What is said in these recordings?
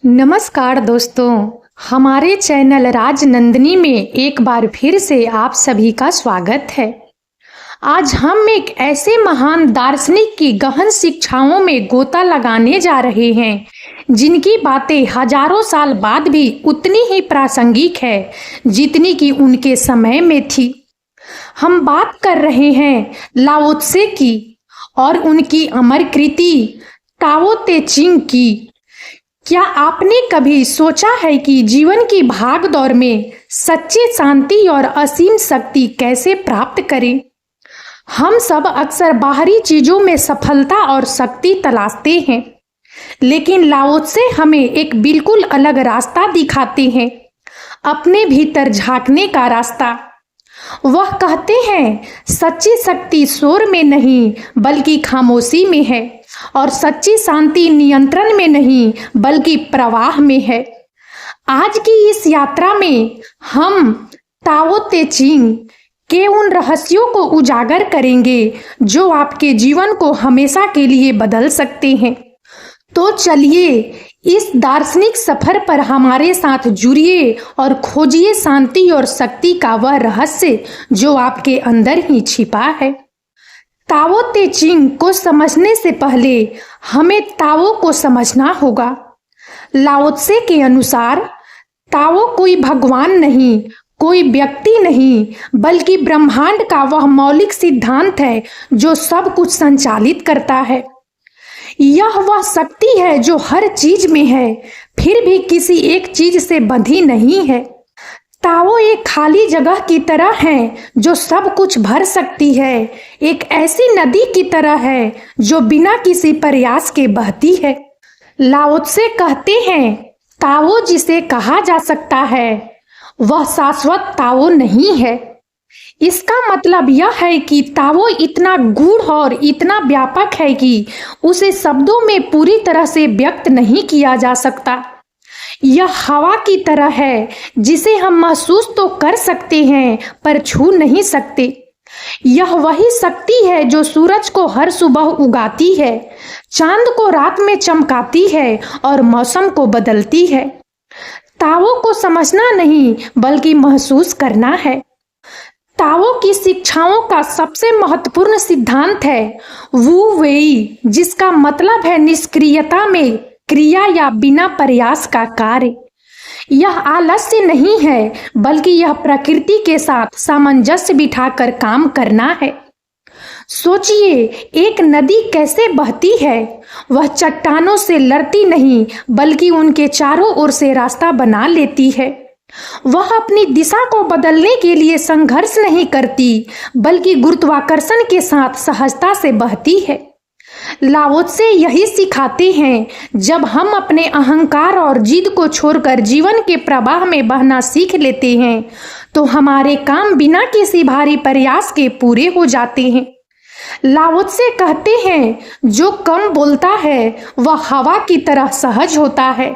नमस्कार दोस्तों, हमारे चैनल राजनंदिनी में एक बार फिर से आप सभी का स्वागत है। आज हम एक ऐसे महान दार्शनिक की गहन शिक्षाओं में गोता लगाने जा रहे हैं जिनकी बातें हजारों साल बाद भी उतनी ही प्रासंगिक है जितनी कि उनके समय में थी। हम बात कर रहे हैं लाओ त्से की और उनकी अमर कृति टाओ ते चिंग की। क्या आपने कभी सोचा है कि जीवन की भाग दौड़ में सच्ची शांति और असीम शक्ति कैसे प्राप्त करें? हम सब अक्सर बाहरी चीजों में सफलता और शक्ति तलाशते हैं, लेकिन लाओ त्से हमें एक बिल्कुल अलग रास्ता दिखाते हैं, अपने भीतर झांकने का रास्ता। वह कहते हैं सच्ची शक्ति शोर में नहीं बल्कि खामोशी में है और सच्ची शांति नियंत्रण में नहीं बल्कि प्रवाह में है। आज की इस यात्रा में हम टाओ ते चिंग के उन रहस्यों को उजागर करेंगे जो आपके जीवन को हमेशा के लिए बदल सकते हैं। तो चलिए इस दार्शनिक सफर पर हमारे साथ जुड़िए और खोजिए शांति और शक्ति का वह रहस्य जो आपके अंदर ही छिपा है। टाओ ते चिंग को समझने से पहले हमें टाओ को समझना होगा। लाओ त्से के अनुसार टाओ कोई भगवान नहीं, कोई व्यक्ति नहीं, बल्कि ब्रह्मांड का वह मौलिक सिद्धांत है जो सब कुछ संचालित करता है। यह वह शक्ति है जो हर चीज में है, फिर भी किसी एक चीज से बंधी नहीं है। टाओ एक खाली जगह की तरह है जो सब कुछ भर सकती है, एक ऐसी नदी की तरह है जो बिना किसी प्रयास के बहती है। लाओ त्से कहते हैं टाओ जिसे कहा जा सकता है वह शाश्वत टाओ नहीं है। इसका मतलब यह है कि टाओ इतना गूढ़ और इतना व्यापक है कि उसे शब्दों में पूरी तरह से व्यक्त नहीं किया जा सकता। यह हवा की तरह है जिसे हम महसूस तो कर सकते हैं पर छू नहीं सकते। यह वही शक्ति है जो सूरज को हर सुबह उगाती है, चांद को रात में चमकाती है और मौसम को बदलती है। टाओ को समझना नहीं बल्कि महसूस करना है। टाओ की शिक्षाओं का सबसे महत्वपूर्ण सिद्धांत है वू वेई, जिसका मतलब है निष्क्रियता में क्रिया या बिना प्रयास का कार्य। यह आलस्य नहीं है बल्कि यह प्रकृति के साथ सामंजस्य बिठाकर काम करना है। सोचिए एक नदी कैसे बहती है। वह चट्टानों से लड़ती नहीं बल्कि उनके चारों ओर से रास्ता बना लेती है। वह अपनी दिशा को बदलने के लिए संघर्ष नहीं करती बल्कि गुरुत्वाकर्षण के साथ सहजता से बहती है। लाओ त्से यही सिखाते हैं, जब हम अपने अहंकार और जिद को छोड़कर जीवन के प्रवाह में बहना सीख लेते हैं तो हमारे काम बिना किसी भारी प्रयास के पूरे हो जाते हैं। लाओ त्से कहते हैं जो कम बोलता है वह हवा की तरह सहज होता है।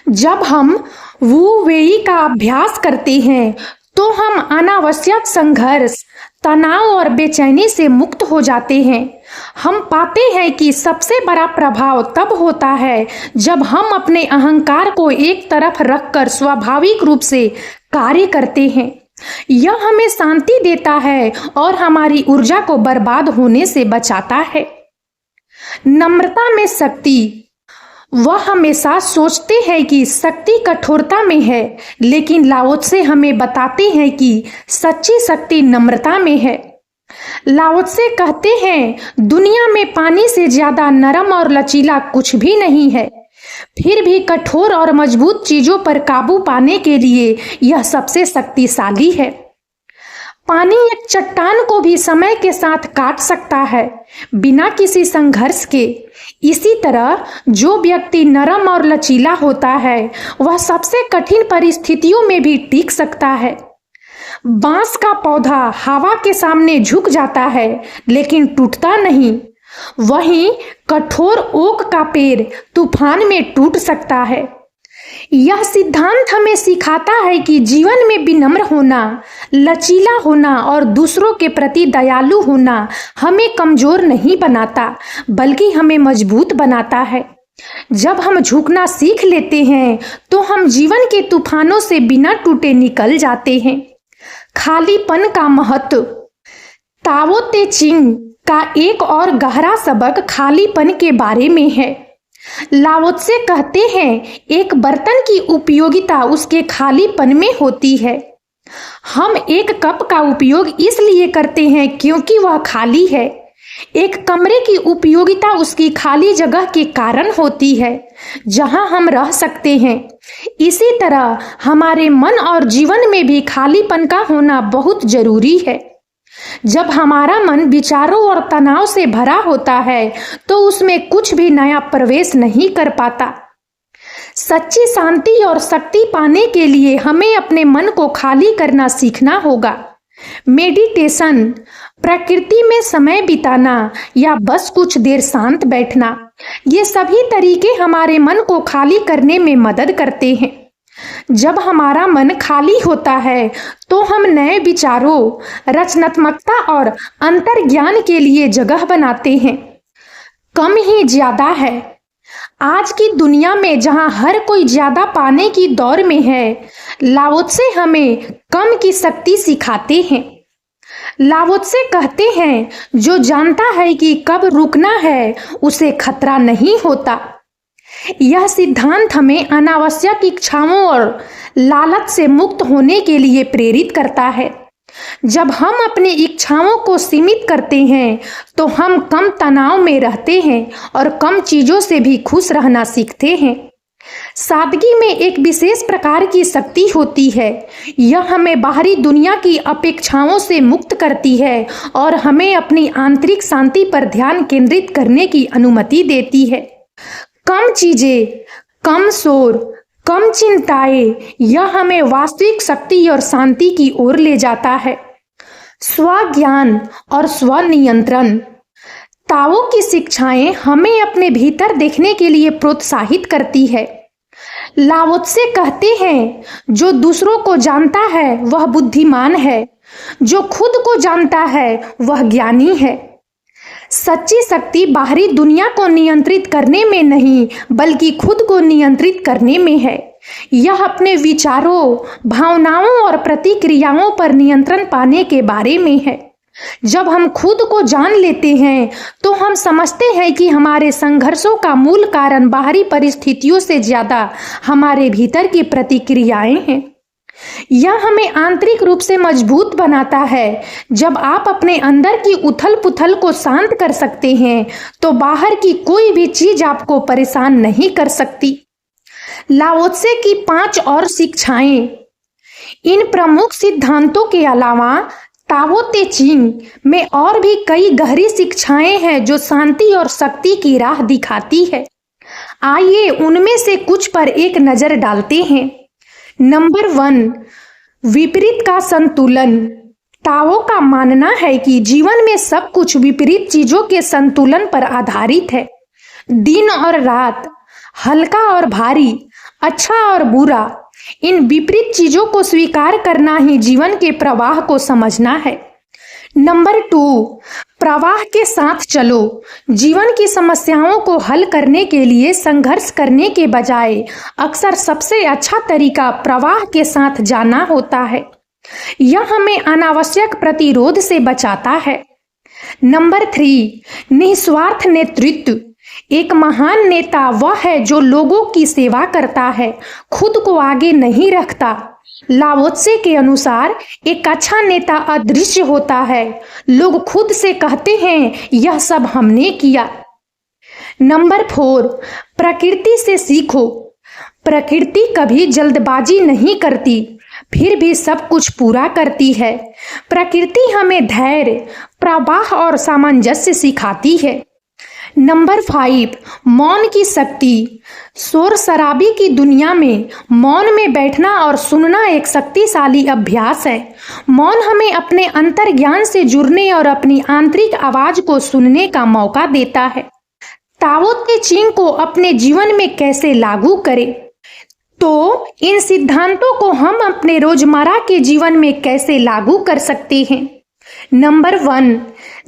जब हम वू वेई का अभ्यास करते हैं तो हम अनावश्यक संघर्ष, तनाव और बेचैनी से मुक्त हो जाते हैं। हम पाते हैं कि सबसे बड़ा प्रभाव तब होता है जब हम अपने अहंकार को एक तरफ रखकर स्वाभाविक रूप से कार्य करते हैं। यह हमें शांति देता है और हमारी ऊर्जा को बर्बाद होने से बचाता है। नम्रता में शक्ति। वह हमेशा सोचते हैं कि शक्ति कठोरता में है, लेकिन लाओ त्से हमें बताते हैं कि सच्ची शक्ति नम्रता में है। लाओ त्से कहते हैं दुनिया में पानी से ज्यादा नरम और लचीला कुछ भी नहीं है, फिर भी कठोर और मजबूत चीजों पर काबू पाने के लिए यह सबसे शक्तिशाली है। पानी एक चट्टान को भी समय के साथ काट सकता है बिना किसी संघर्ष के। इसी तरह जो व्यक्ति नरम और लचीला होता है वह सबसे कठिन परिस्थितियों में भी टिक सकता है। बांस का पौधा हवा के सामने झुक जाता है लेकिन टूटता नहीं। वहीं कठोर ओक का पेड़ तूफान में टूट सकता है। यह सिद्धांत हमें सिखाता है कि जीवन में विनम्र होना, लचीला होना और दूसरों के प्रति दयालु होना हमें कमजोर नहीं बनाता बल्कि हमें मजबूत बनाता है। जब हम झुकना सीख लेते हैं तो हम जीवन के तूफानों से बिना टूटे निकल जाते हैं। खालीपन का महत्व। ताओ ते चिंग का एक और गहरा सबक खालीपन के बारे में है। लाओ त्से कहते हैं एक बर्तन की उपयोगिता उसके खालीपन में होती है। हम एक कप का उपयोग इसलिए करते हैं क्योंकि वह खाली है। एक कमरे की उपयोगिता उसकी खाली जगह के कारण होती है जहां हम रह सकते हैं। इसी तरह हमारे मन और जीवन में भी खालीपन का होना बहुत जरूरी है। जब हमारा मन विचारों और तनाव से भरा होता है तो उसमें कुछ भी नया प्रवेश नहीं कर पाता। सच्ची शांति और शक्ति पाने के लिए हमें अपने मन को खाली करना सीखना होगा। मेडिटेशन, प्रकृति में समय बिताना या बस कुछ देर शांत बैठना, ये सभी तरीके हमारे मन को खाली करने में मदद करते हैं। जब हमारा मन खाली होता है तो हम नए विचारों, रचनात्मकता और अंतर्ज्ञान के लिए जगह बनाते हैं। कम ही ज्यादा है। आज की दुनिया में जहां हर कोई ज्यादा पाने की दौड़ में है, लाओ त्से हमें कम की शक्ति सिखाते हैं। लाओ त्से कहते हैं जो जानता है कि कब रुकना है उसे खतरा नहीं होता। यह सिद्धांत हमें अनावश्यक इच्छाओं और लालच से मुक्त होने के लिए प्रेरित करता है। जब हम अपनी इच्छाओं को सीमित करते हैं तो हम कम तनाव में रहते हैं और कम चीजों से भी खुश रहना सीखते हैं। सादगी में एक विशेष प्रकार की शक्ति होती है। यह हमें बाहरी दुनिया की अपेक्षाओं से मुक्त करती है और हमें अपनी आंतरिक शांति पर ध्यान केंद्रित करने की अनुमति देती है। कम चीजें, कम शोर, कम चिंताएं, यह हमें वास्तविक शक्ति और शांति की ओर ले जाता है। स्वज्ञान और स्वनियंत्रण। ताओ की शिक्षाएं हमें अपने भीतर देखने के लिए प्रोत्साहित करती है। लाओ त्से कहते हैं जो दूसरों को जानता है वह बुद्धिमान है, जो खुद को जानता है वह ज्ञानी है। सच्ची शक्ति बाहरी दुनिया को नियंत्रित करने में नहीं बल्कि खुद को नियंत्रित करने में है। यह अपने विचारों, भावनाओं और प्रतिक्रियाओं पर नियंत्रण पाने के बारे में है। जब हम खुद को जान लेते हैं तो हम समझते हैं कि हमारे संघर्षों का मूल कारण बाहरी परिस्थितियों से ज्यादा हमारे भीतर की प्रतिक्रियाएं हैं। यह हमें आंतरिक रूप से मजबूत बनाता है। जब आप अपने अंदर की उथल पुथल को शांत कर सकते हैं तो बाहर की कोई भी चीज आपको परेशान नहीं कर सकती। लाओ त्से की 5 और शिक्षाएं। इन प्रमुख सिद्धांतों के अलावा ताओ ते चिंग में और भी कई गहरी शिक्षाएं हैं जो शांति और शक्ति की राह दिखाती है। आइए उनमें से कुछ पर एक नजर डालते हैं। नंबर 1, विपरीत का संतुलन। ताओ का मानना है कि जीवन में सब कुछ विपरीत चीजों के संतुलन पर आधारित है। दिन और रात, हल्का और भारी, अच्छा और बुरा, इन विपरीत चीजों को स्वीकार करना ही जीवन के प्रवाह को समझना है। नंबर 2, प्रवाह के साथ चलो। जीवन की समस्याओं को हल करने के लिए संघर्ष करने के बजाय अक्सर सबसे अच्छा तरीका प्रवाह के साथ जाना होता है। यह हमें अनावश्यक प्रतिरोध से बचाता है। नंबर 3, निस्वार्थ नेतृत्व। एक महान नेता वह है जो लोगों की सेवा करता है, खुद को आगे नहीं रखता। लाओ त्से के अनुसार एक अच्छा नेता अदृश्य होता है। लोग खुद से कहते हैं यह सब हमने किया। नंबर 4, प्रकृति से सीखो। प्रकृति कभी जल्दबाजी नहीं करती, फिर भी सब कुछ पूरा करती है। प्रकृति हमें धैर्य, प्रवाह और सामंजस्य सिखाती है। नंबर 5, मौन की शक्ति। शोर शराबी की दुनिया में मौन में बैठना और सुनना एक शक्तिशाली अभ्यास है। मौन हमें अपने अंतर्ज्ञान से जुड़ने और अपनी आंतरिक आवाज को सुनने का मौका देता है। ताओ ते चिंग को अपने जीवन में कैसे लागू करें? तो इन सिद्धांतों को हम अपने रोजमर्रा के जीवन में कैसे लागू कर सकते हैं? नंबर 1,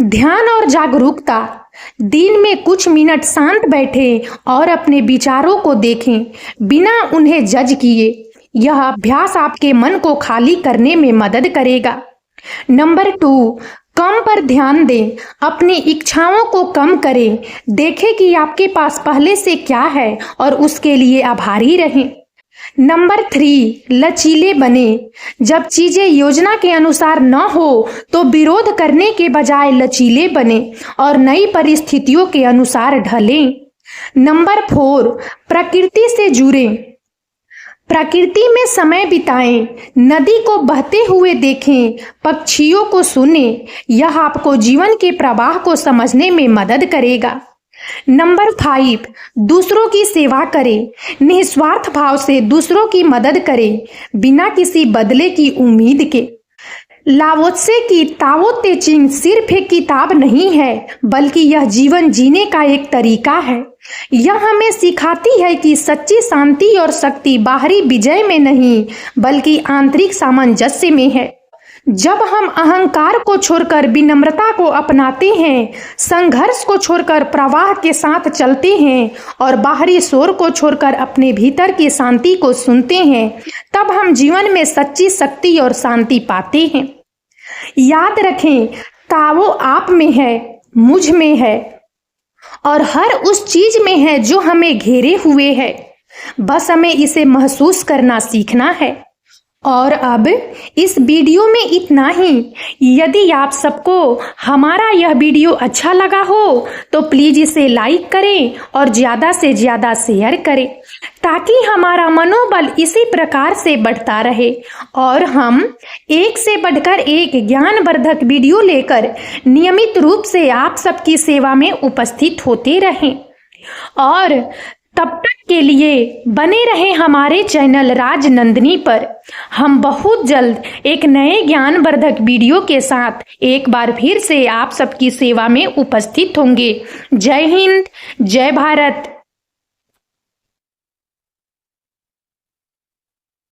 ध्यान और जागरूकता। दिन में कुछ मिनट शांत बैठें और अपने विचारों को देखें बिना उन्हें जज किए। यह अभ्यास आपके मन को खाली करने में मदद करेगा। नंबर 2, कम पर ध्यान दें। अपनी इच्छाओं को कम करें। देखें कि आपके पास पहले से क्या है और उसके लिए आभारी रहें। नंबर 3, लचीले बने। जब चीजें योजना के अनुसार न हो तो विरोध करने के बजाय लचीले बने और नई परिस्थितियों के अनुसार ढलें। नंबर 4, प्रकृति से जुड़ें। प्रकृति में समय बिताएं। नदी को बहते हुए देखें, पक्षियों को सुनें। यह आपको जीवन के प्रवाह को समझने में मदद करेगा। नंबर 5, दूसरों की सेवा करें। निस्वार्थ भाव से दूसरों की मदद करें बिना किसी बदले की उम्मीद के। लाओ त्से की ताओ ते चिंग सिर्फ एक किताब नहीं है, बल्कि यह जीवन जीने का एक तरीका है। यह हमें सिखाती है कि सच्ची शांति और शक्ति बाहरी विजय में नहीं, बल्कि आंतरिक सामंजस्य में है। जब हम अहंकार को छोड़कर विनम्रता को अपनाते हैं, संघर्ष को छोड़कर प्रवाह के साथ चलते हैं और बाहरी शोर को छोड़कर अपने भीतर की शांति को सुनते हैं, तब हम जीवन में सच्ची शक्ति और शांति पाते हैं। याद रखें, ताओ आप में है, मुझ में है और हर उस चीज में है जो हमें घेरे हुए है। बस हमें इसे महसूस करना सीखना है। और अब इस वीडियो में इतना ही। यदि आप सबको हमारा यह वीडियो अच्छा लगा हो तो प्लीज इसे लाइक करें और ज्यादा से ज्यादा शेयर करें, ताकि हमारा मनोबल इसी प्रकार से बढ़ता रहे और हम एक से बढ़कर एक ज्ञानवर्धक वीडियो लेकर नियमित रूप से आप सबकी सेवा में उपस्थित होते रहें। और तब तक के लिए बने रहें हमारे चैनल राजनंदिनी पर। हम बहुत जल्द एक नए ज्ञानवर्धक वीडियो के साथ एक बार फिर से आप सबकी सेवा में उपस्थित होंगे। जय हिंद, जय भारत।